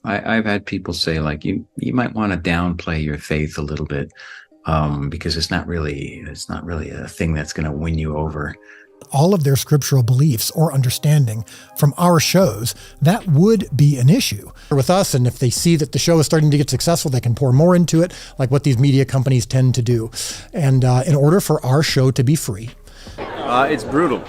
I've had people say, like, you might want to downplay your faith a little bit, because it's not really a thing that's going to win you over. All of their scriptural beliefs or understanding from our shows, that would be an issue with us. And if they see that the show is starting to get successful, they can pour more into it, like what these media companies tend to do. And in order for our show to be free. It's brutal.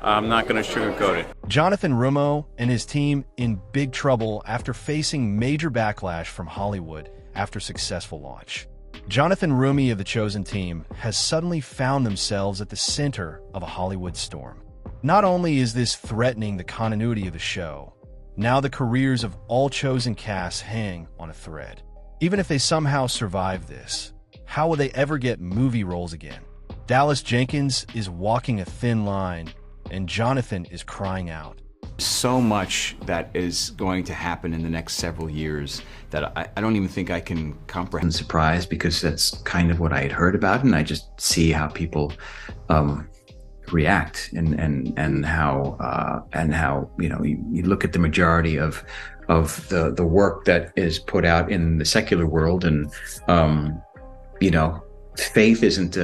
I'm not going to sugarcoat it. Jonathan Roumie and his team in big trouble after facing major backlash from Hollywood after successful launch. Jonathan Roumie of the Chosen team has suddenly found themselves at the center of a Hollywood storm. Not only is this threatening the continuity of the show, now the careers of all Chosen casts hang on a thread. Even if they somehow survive this, how will they ever get movie roles again? Dallas Jenkins is walking a thin line, and Jonathan is crying out. So much that is going to happen in the next several years that I don't even think I can comprehend. I'm surprised because that's kind of what I had heard about, and I just see how people react and how you look at the majority of the work that is put out in the secular world, and faith isn't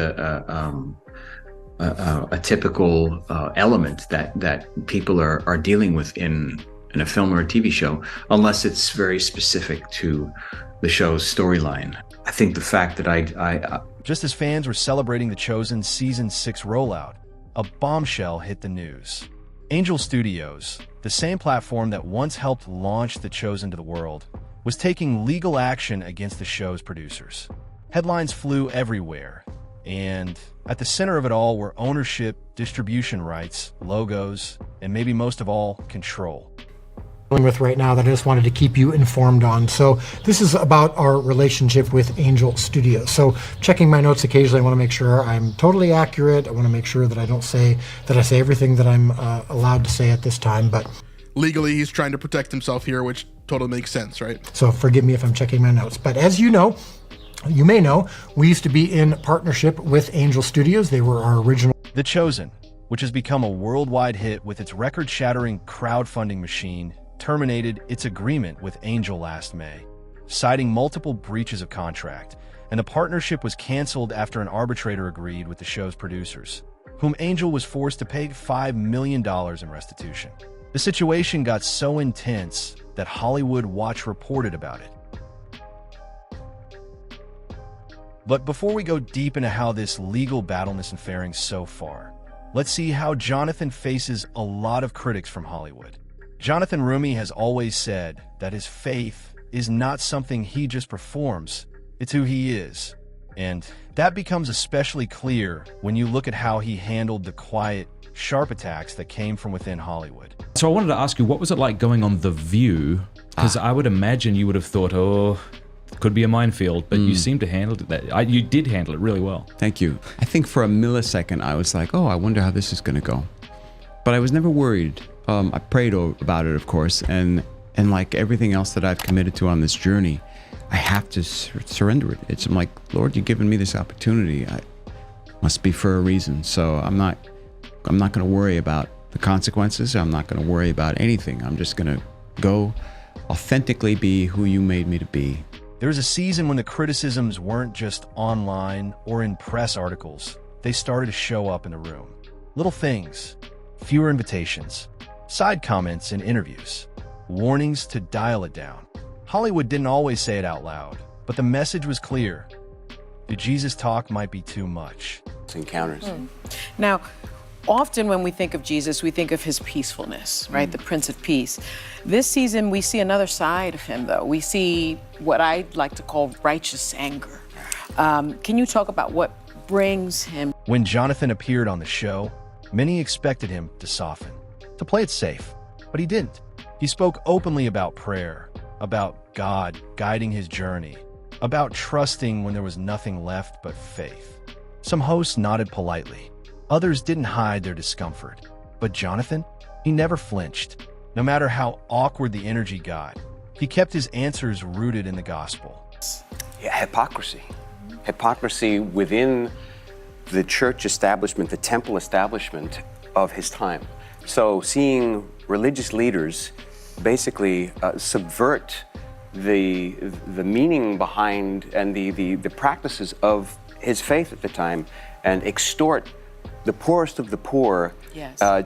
a typical element that people are dealing with in a film or a TV show, unless it's very specific to the show's storyline. I think the fact that I Just as fans were celebrating The Chosen Season 6 rollout, a bombshell hit the news. Angel Studios, the same platform that once helped launch The Chosen to the world, was taking legal action against the show's producers. Headlines flew everywhere, and at the center of it all were ownership, distribution rights, logos, and maybe most of all, control. With right now that I just wanted to keep you informed on. So this is about our relationship with Angel Studios. So checking my notes occasionally, I want to make sure I'm totally accurate. I want to make sure that I say everything that I'm allowed to say at this time. But legally, he's trying to protect himself here, which totally makes sense, right? So forgive me if I'm checking my notes. But as you may know, we used to be in partnership with Angel Studios. They were our original. The Chosen, which has become a worldwide hit with its record-shattering crowdfunding machine, terminated its agreement with Angel last May, citing multiple breaches of contract, and the partnership was canceled after an arbitrator agreed with the show's producers, whom Angel was forced to pay $5 million in restitution. The situation got so intense that Hollywood Watch reported about it. But before we go deep into how this legal battle is faring so far, let's see how Jonathan faces a lot of critics from Hollywood. Jonathan Roumie has always said that his faith is not something he just performs, it's who he is. And that becomes especially clear when you look at how he handled the quiet, sharp attacks that came from within Hollywood. So I wanted to ask you, what was it like going on The View? Because I would imagine you would have thought, oh, it could be a minefield, but you seem to handle it. You did handle it really well. Thank you. I think for a millisecond, I was like, oh, I wonder how this is going to go. But I was never worried. I prayed about it, of course, and like everything else that I've committed to on this journey, I have to surrender it. I'm like, Lord, you've given me this opportunity. I must be for a reason. So I'm not going to worry about the consequences. I'm not going to worry about anything. I'm just going to go authentically be who you made me to be. There was a season when the criticisms weren't just online or in press articles. They started to show up in the room. Little things, fewer invitations, side comments in interviews, warnings to dial it down. Hollywood didn't always say it out loud, but the message was clear. The Jesus talk might be too much. Encounters. Now, often when we think of Jesus, we think of his peacefulness, right? The Prince of Peace. This season, we see another side of him, though. We see what I'd like to call righteous anger. Can you talk about what brings him? When Jonathan appeared on the show, many expected him to soften, to play it safe, but he didn't. He spoke openly about prayer, about God guiding his journey, about trusting when there was nothing left but faith. Some hosts nodded politely. Others didn't hide their discomfort. But Jonathan, he never flinched. No matter how awkward the energy got, he kept his answers rooted in the gospel. Yeah, hypocrisy. Hypocrisy within the church establishment, the temple establishment of his time. So seeing religious leaders basically subvert the meaning behind and the practices of his faith at the time, and extort the poorest of the poor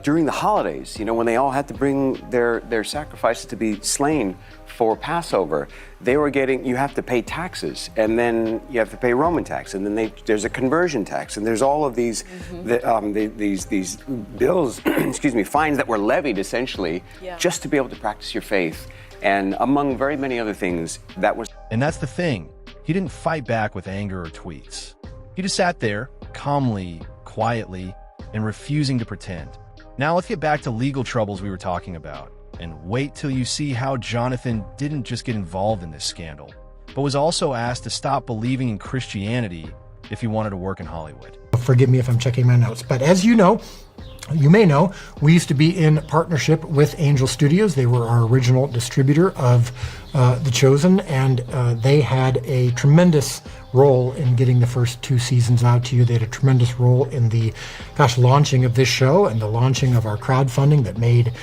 during the holidays, you know, when they all had to bring their sacrifices to be slain for Passover. They were getting, you have to pay taxes, and then you have to pay Roman tax, and then there's a conversion tax, and there's all of these these bills, excuse me, fines that were levied essentially just to be able to practice your faith. And among very many other things, that was... And that's the thing. He didn't fight back with anger or tweets. He just sat there, calmly, quietly, and refusing to pretend. Now let's get back to legal troubles we were talking about. And wait till you see how Jonathan didn't just get involved in this scandal, but was also asked to stop believing in Christianity if he wanted to work in Hollywood. Forgive me if I'm checking my notes, but as you know, you may know, we used to be in partnership with Angel Studios. They were our original distributor of The Chosen, and they had a tremendous role in getting the first 2 seasons out to you. They had a tremendous role in the, launching of this show and the launching of our crowdfunding that made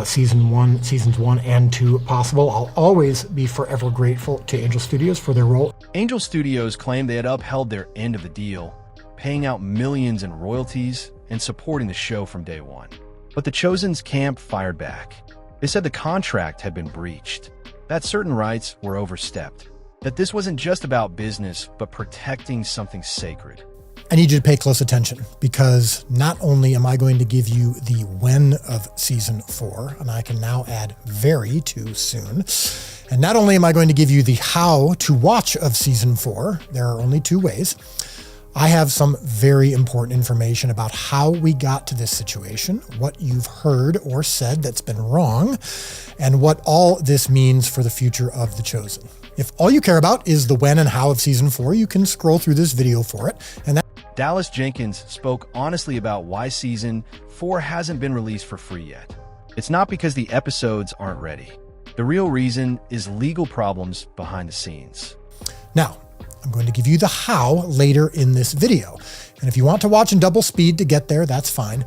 seasons 1 and 2 possible. I'll always be forever grateful to Angel Studios for their role. Angel Studios claimed they had upheld their end of the deal, paying out millions in royalties and supporting the show from day one. But the Chosen's camp fired back. They said the contract had been breached, that certain rights were overstepped, that this wasn't just about business, but protecting something sacred. I need you to pay close attention, because not only am I going to give you the when of season 4, and I can now add very too soon, and not only am I going to give you the how to watch of season 4, there are only 2 ways. I have some very important information about how we got to this situation, what you've heard or said that's been wrong, and what all this means for the future of The Chosen. If all you care about is the when and how of season 4, you can scroll through this video for it. And Dallas Jenkins spoke honestly about why season 4 hasn't been released for free yet. It's not because the episodes aren't ready. The real reason is legal problems behind the scenes. Now, I'm going to give you the how later in this video. And if you want to watch in double speed to get there, that's fine.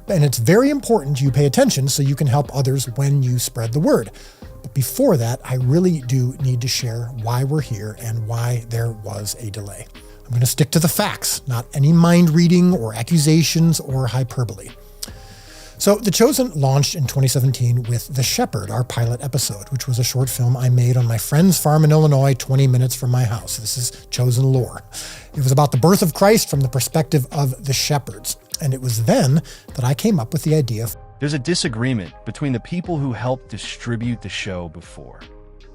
And it's very important you pay attention so you can help others when you spread the word. But before that, I really do need to share why we're here and why there was a delay. I'm going to stick to the facts, not any mind reading or accusations or hyperbole. So The Chosen launched in 2017 with The Shepherd, our pilot episode, which was a short film I made on my friend's farm in Illinois, 20 minutes from my house. This is Chosen lore. It was about the birth of Christ from the perspective of the shepherds. And it was then that I came up with the idea. There's a disagreement between the people who helped distribute the show before,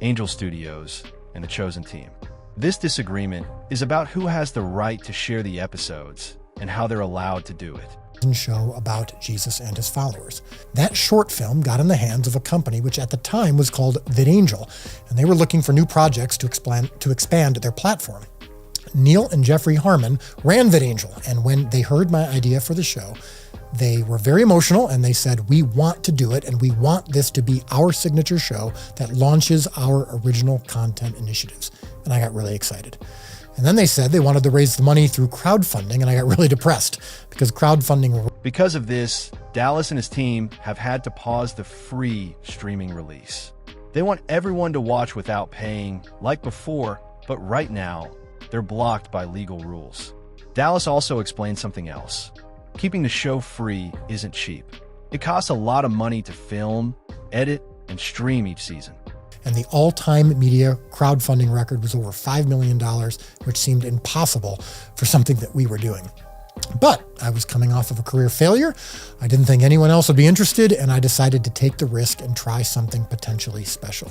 Angel Studios and The Chosen team. This disagreement is about who has the right to share the episodes and how they're allowed to do it. Show about Jesus and his followers. That short film got in the hands of a company which at the time was called VidAngel, and they were looking for new projects to expand their platform. Neil and Jeffrey Harmon ran VidAngel, and when they heard my idea for the show, they were very emotional and they said, "We want to do it, and we want this to be our signature show that launches our original content initiatives." And I got really excited. And then they said they wanted to raise the money through crowdfunding, and I got really depressed because crowdfunding... Because of this, Dallas and his team have had to pause the free streaming release. They want everyone to watch without paying, like before, but right now, they're blocked by legal rules. Dallas also explained something else. Keeping the show free isn't cheap. It costs a lot of money to film, edit, and stream each season. And the all-time media crowdfunding record was over $5 million, which seemed impossible for something that we were doing. But I was coming off of a career failure. I didn't think anyone else would be interested, and I decided to take the risk and try something potentially special.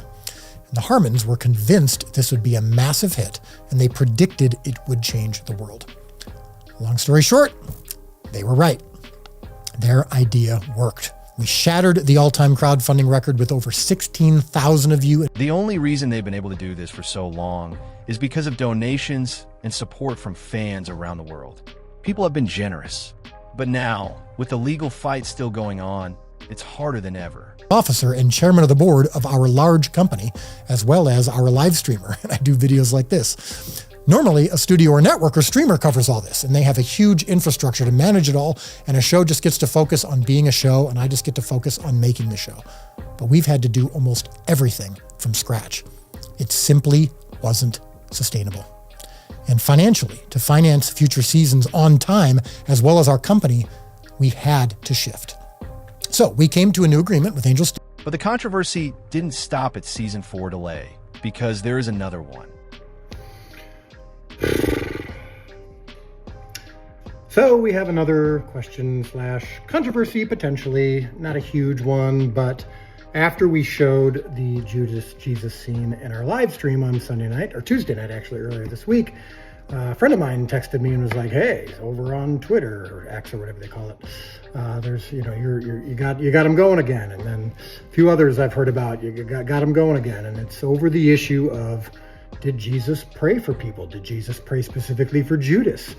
And the Harmons were convinced this would be a massive hit, and they predicted it would change the world. Long story short, they were right. Their idea worked. We shattered the all-time crowdfunding record with over 16,000 of you. The only reason they've been able to do this for so long is because of donations and support from fans around the world. People have been generous. But now, with the legal fight still going on, it's harder than ever. Officer and chairman of the board of our large company, as well as our live streamer, and I do videos like this. Normally, a studio or network or streamer covers all this, and they have a huge infrastructure to manage it all, and a show just gets to focus on being a show, and I just get to focus on making the show. But we've had to do almost everything from scratch. It simply wasn't sustainable. And financially, to finance future seasons on time, as well as our company, we had to shift. So we came to a new agreement with Angel Studios. But the controversy didn't stop at season 4 delay, because there is another one. So we have another question / controversy, potentially. Not a huge one, but after we showed the Judas Jesus scene in our live stream on Sunday night, or Tuesday night actually, earlier this week, a friend of mine texted me and was like, "Hey, over on Twitter or X or whatever they call it, there's, you got them going again." And then a few others I've heard about, you got them going again, and it's over the issue of, did Jesus pray for people? Did Jesus pray specifically for Judas?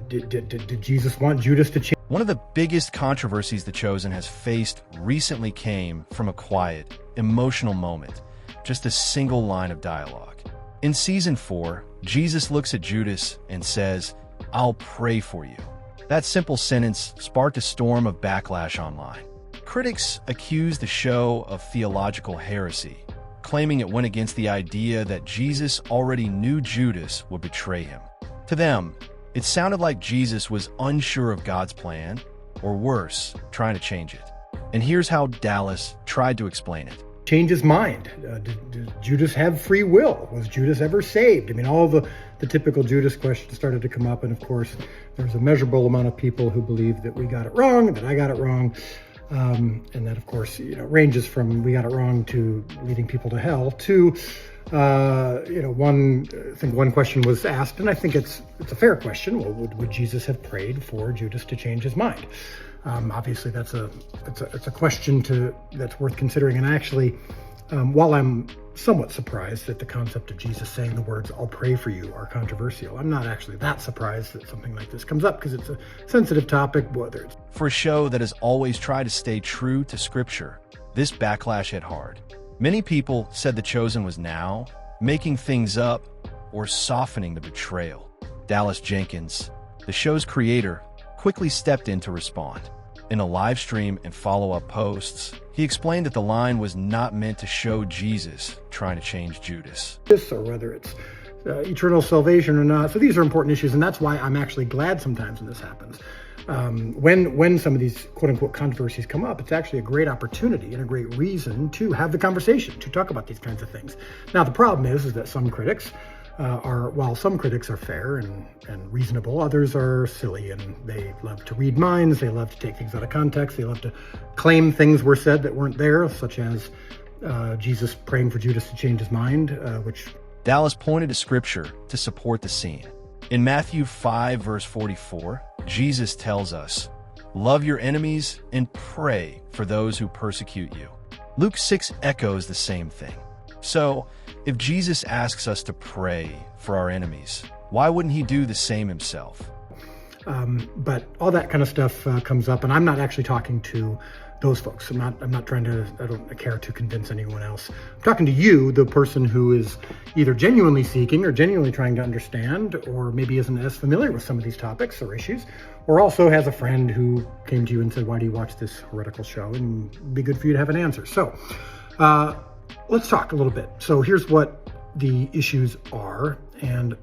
Did Jesus want Judas to change? One of the biggest controversies The Chosen has faced recently came from a quiet, emotional moment, just a single line of dialogue. In season 4, Jesus looks at Judas and says, "I'll pray for you." That simple sentence sparked a storm of backlash online. Critics accused the show of theological heresy, claiming it went against the idea that Jesus already knew Judas would betray him. To them, it sounded like Jesus was unsure of God's plan, or worse, trying to change it. And here's how Dallas tried to explain it. Change his mind. Did Judas have free will? Was Judas ever saved? I mean, all the typical Judas questions started to come up, and of course, there's a measurable amount of people who believe that we got it wrong, that I got it wrong, and that, of course, ranges from we got it wrong to leading people to hell to, I think one question was asked, and I think it's a fair question. Well, would Jesus have prayed for Judas to change his mind? Obviously, it's a question that's worth considering. And actually, while I'm somewhat surprised that the concept of Jesus saying the words "I'll pray for you" are controversial, I'm not actually that surprised that something like this comes up, because it's a sensitive topic. For a show that has always tried to stay true to Scripture, this backlash hit hard. Many people said The Chosen was now making things up or softening the betrayal. Dallas Jenkins, the show's creator, quickly stepped in to respond. In a live stream and follow-up posts, he explained that the line was not meant to show Jesus trying to change Judas. Or whether it's eternal salvation or not. So these are important issues, and that's why I'm actually glad sometimes when this happens. When some of these quote-unquote controversies come up, it's actually a great opportunity and a great reason to have the conversation, to talk about these kinds of things. Now, the problem is that some critics while some critics are fair and reasonable, others are silly, and they love to read minds, they love to take things out of context, they love to claim things were said that weren't there, such as Jesus praying for Judas to change his mind, which... Dallas pointed to Scripture to support the scene. In Matthew 5, verse 44, Jesus tells us, "Love your enemies and pray for those who persecute you." Luke 6 echoes the same thing. So, if Jesus asks us to pray for our enemies, why wouldn't he do the same himself? But all that kind of stuff comes up, and I'm not actually talking to those folks. I'm not trying to, I don't care to convince anyone else. I'm talking to you, the person who is either genuinely seeking or genuinely trying to understand, or maybe isn't as familiar with some of these topics or issues, or also has a friend who came to you and said, "Why do you watch this heretical show?" And it'd be good for you to have an answer. So, let's talk a little bit. So here's what the issues are, and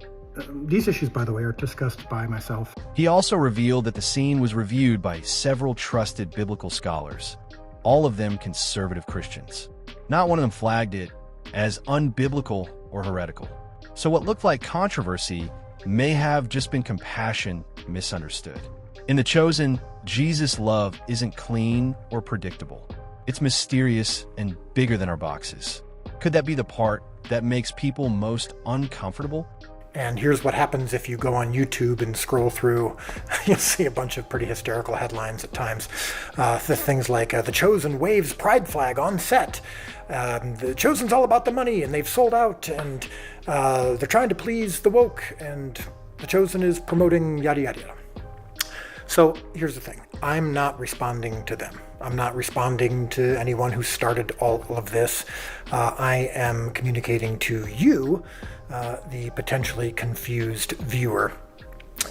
these issues, by the way, are discussed by myself. He also revealed that the scene was reviewed by several trusted biblical scholars, all of them conservative Christians. Not one of them flagged it as unbiblical or heretical. So what looked like controversy may have just been compassion misunderstood. In The Chosen, Jesus' love isn't clean or predictable. It's mysterious and bigger than our boxes. Could that be the part that makes people most uncomfortable? And here's what happens if you go on YouTube and scroll through. You'll see a bunch of pretty hysterical headlines at times. The things like, "The Chosen waves pride flag on set." "The Chosen's all about the money, and they've sold out, and they're trying to please the woke, and The Chosen is promoting yada, yada, yada." So here's the thing. I'm not responding to them. I'm not responding to anyone who started all of this. I am communicating to you, the potentially confused viewer.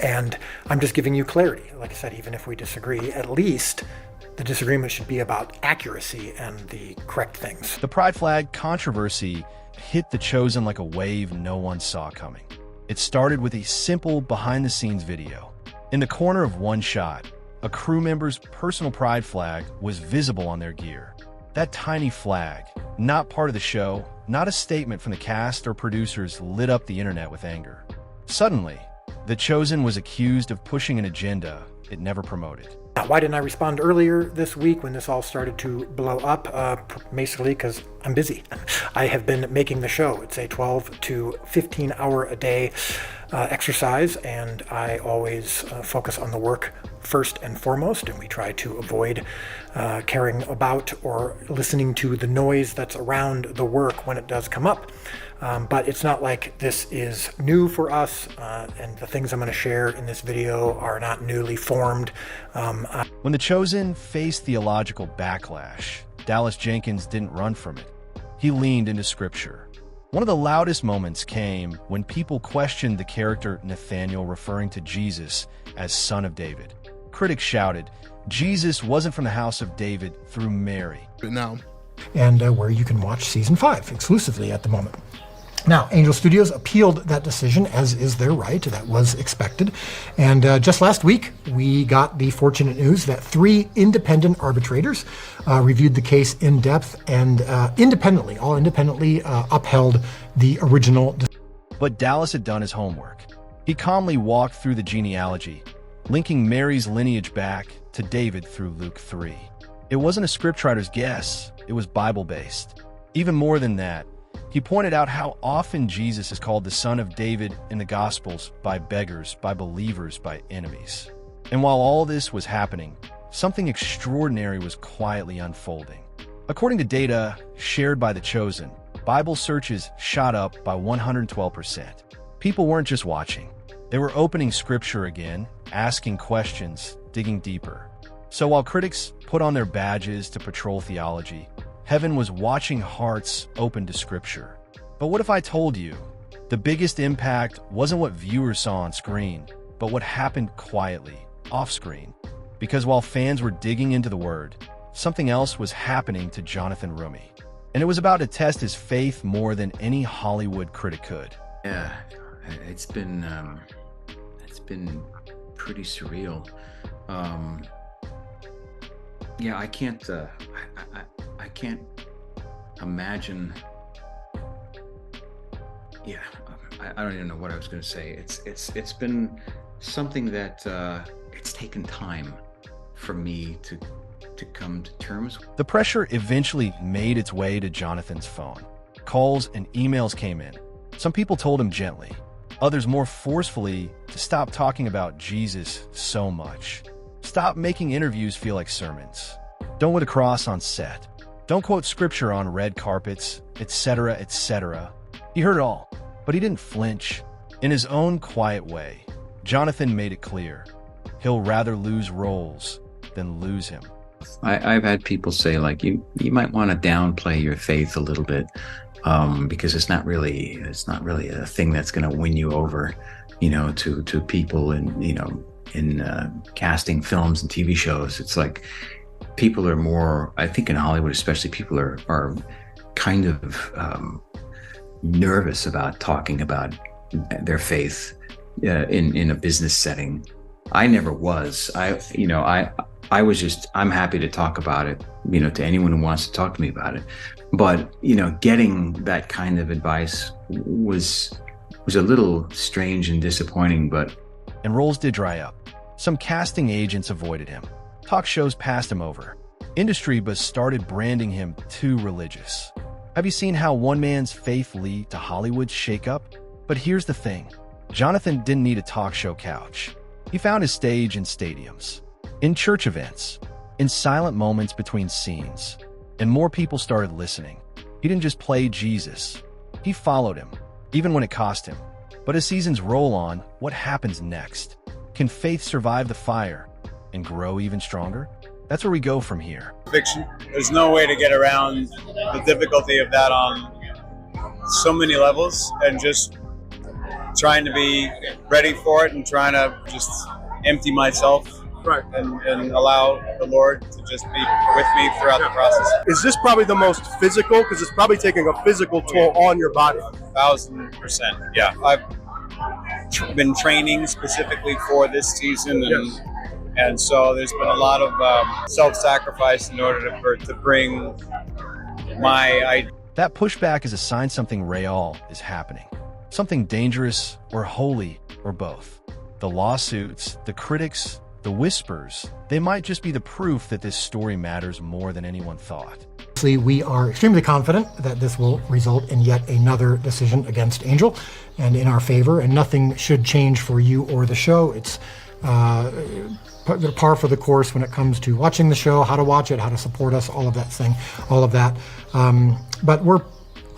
And I'm just giving you clarity. Like I said, even if we disagree, at least the disagreement should be about accuracy and the correct things. The pride flag controversy hit The Chosen like a wave no one saw coming. It started with a simple behind-the-scenes video. In the corner of one shot, a crew member's personal pride flag was visible on their gear. That tiny flag, not part of the show, not a statement from the cast or producers, lit up the internet with anger. Suddenly, The Chosen was accused of pushing an agenda it never promoted. Why didn't I respond earlier this week when this all started to blow up? Basically because I'm busy. I have been making the show. It's a 12 to 15 hour a day exercise, and I always focus on the work first and foremost, and we try to avoid caring about or listening to the noise that's around the work when it does come up. But it's not like this is new for us, and the things I'm going to share in this video are not newly formed. When The Chosen faced theological backlash, Dallas Jenkins didn't run from it. He leaned into Scripture. One of the loudest moments came when people questioned the character Nathaniel referring to Jesus as Son of David. Critics shouted, Jesus wasn't from the house of David through Mary. No. And where you can watch season 5 exclusively at the moment. Now, Angel Studios appealed that decision, as is their right. That was expected. And just last week, we got the fortunate news that 3 independent arbitrators reviewed the case in depth and all independently upheld the original. But Dallas had done his homework. He calmly walked through the genealogy, linking Mary's lineage back to David through Luke 3. It wasn't a scriptwriter's guess. It was Bible-based. Even more than that, he pointed out how often Jesus is called the Son of David in the Gospels by beggars, by believers, by enemies. And while all this was happening, something extraordinary was quietly unfolding. According to data shared by The Chosen, Bible searches shot up by 112%. People weren't just watching. They were opening Scripture again, asking questions, digging deeper. So while critics put on their badges to patrol theology, heaven was watching hearts open to Scripture. But what if I told you the biggest impact wasn't what viewers saw on screen, but what happened quietly, off-screen? Because while fans were digging into the Word, something else was happening to Jonathan Roumie. And it was about to test his faith more than any Hollywood critic could. Yeah, it's been pretty surreal. Yeah, I can't imagine. Yeah, I don't even know what I was going to say. It's been something that it's taken time for me to come to terms. The pressure eventually made its way to Jonathan's phone. Calls and emails came in. Some people told him gently, others more forcefully, to stop talking about Jesus so much. Stop making interviews feel like sermons. Don't wear the cross on set. Don't quote Scripture on red carpets, etc., etc. He heard it all, but he didn't flinch. In his own quiet way, Jonathan made it clear he'll rather lose roles than lose him. I've had people say, like, you might want to downplay your faith a little bit, because it's not really a thing that's going to win you over, to people in casting films and TV shows. It's like people are more, I think in Hollywood especially, people are kind of nervous about talking about their faith in a business setting. I never was. I'm happy to talk about it, to anyone who wants to talk to me about it. But, getting that kind of advice was a little strange and disappointing, but. And roles did dry up. Some casting agents avoided him. Talk shows passed him over. Industry buzz started branding him too religious. Have you seen how one man's faith lead to Hollywood's shakeup? But here's the thing. Jonathan didn't need a talk show couch. He found his stage in stadiums, in church events, in silent moments between scenes. And more people started listening. He didn't just play Jesus. He followed him, even when it cost him. But as seasons roll on, what happens next? Can faith survive the fire and grow even stronger? That's where we go from here. Fiction. There's no way to get around the difficulty of that on so many levels, and just trying to be ready for it and trying to just empty myself Right. and allow the Lord to just be with me throughout the process. Is this probably the most physical? Because it's probably taking a physical toll on your body. 1,000%. Yeah. I've been training specifically for this season, and so there's been a lot of self-sacrifice in order to bring my idea. That pushback is a sign something real is happening. Something dangerous or holy or both. The lawsuits, the critics, the whispers, they might just be the proof that this story matters more than anyone thought. We are extremely confident that this will result in yet another decision against Angel and in our favor, and nothing should change for you or the show. It's par for the course when it comes to watching the show, how to watch it, how to support us, all of that. But we're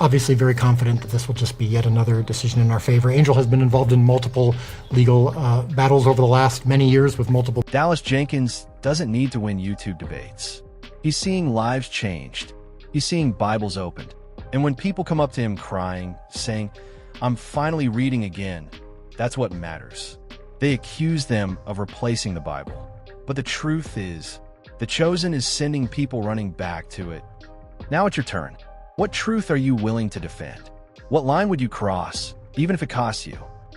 obviously very confident that this will just be yet another decision in our favor. Angel has been involved in multiple legal battles over the last many years with multiple. Dallas Jenkins doesn't need to win YouTube debates. He's seeing lives changed. He's seeing Bibles opened. And when people come up to him crying, saying, "I'm finally reading again," that's what matters. They accuse them of replacing the Bible. But the truth is, The Chosen is sending people running back to it. Now it's your turn. What truth are you willing to defend? What line would you cross, even if it costs you?